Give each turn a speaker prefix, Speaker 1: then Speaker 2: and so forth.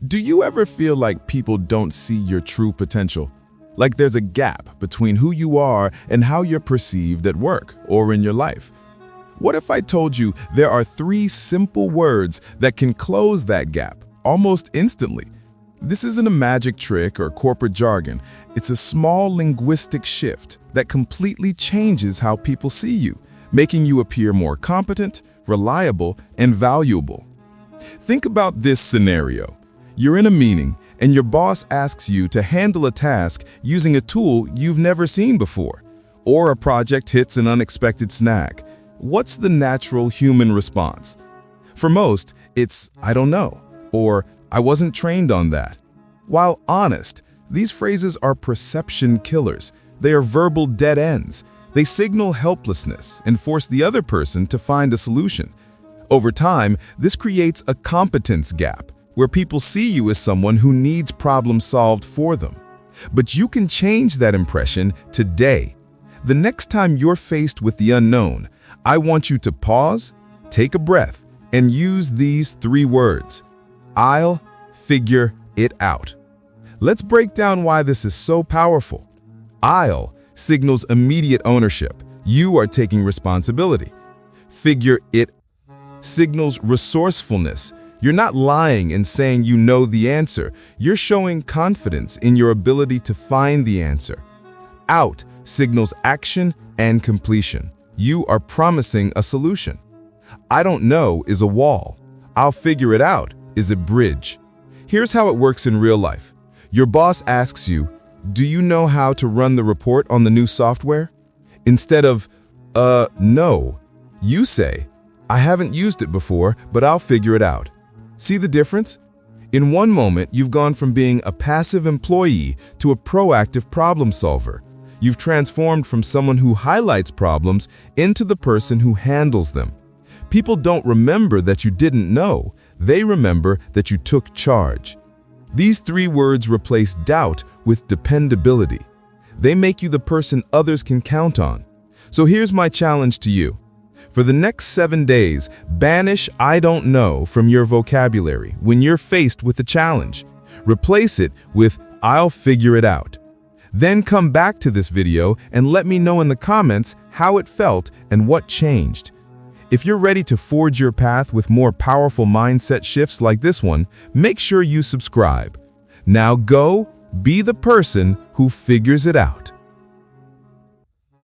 Speaker 1: Do you ever feel like people don't see your true potential? Like there's a gap between who you are and how you're perceived at work or in your life? What if I told you there are 3 simple words that can close that gap almost instantly? This isn't a magic trick or corporate jargon. It's a small linguistic shift that completely changes how people see you, making you appear more competent, reliable, and valuable. Think about this scenario. You're in a meeting and your boss asks you to handle a task using a tool you've never seen before, or a project hits an unexpected snag. What's the natural human response? For most, it's "I don't know," or "I wasn't trained on that." While honest, these phrases are perception killers. They are verbal dead ends. They signal helplessness and force the other person to find a solution. Over time, this creates a competence gap, where people see you as someone who needs problems solved for them. But you can change that impression today. The next time you're faced with the unknown, I want you to pause, take a breath, and use these 3 words. I'll figure it out. Let's break down why this is so powerful. I'll signals immediate ownership. You are taking responsibility. Figure it signals resourcefulness. You're not lying and saying you know the answer. You're showing confidence in your ability to find the answer. Out signals action and completion. You are promising a solution. I don't know is a wall. I'll figure it out is a bridge. Here's how it works in real life. Your boss asks you, "Do you know how to run the report on the new software?" Instead of, no, you say, "I haven't used it before, but I'll figure it out." See the difference? In one moment, you've gone from being a passive employee to a proactive problem solver. You've transformed from someone who highlights problems into the person who handles them. People don't remember that you didn't know. They remember that you took charge. These 3 words replace doubt with dependability. They make you the person others can count on. So here's my challenge to you. For the next 7 days, banish "I don't know" from your vocabulary when you're faced with a challenge. Replace it with "I'll figure it out." Then come back to this video and let me know in the comments how it felt and what changed. If you're ready to forge your path with more powerful mindset shifts like this one, make sure you subscribe. Now go be the person who figures it out.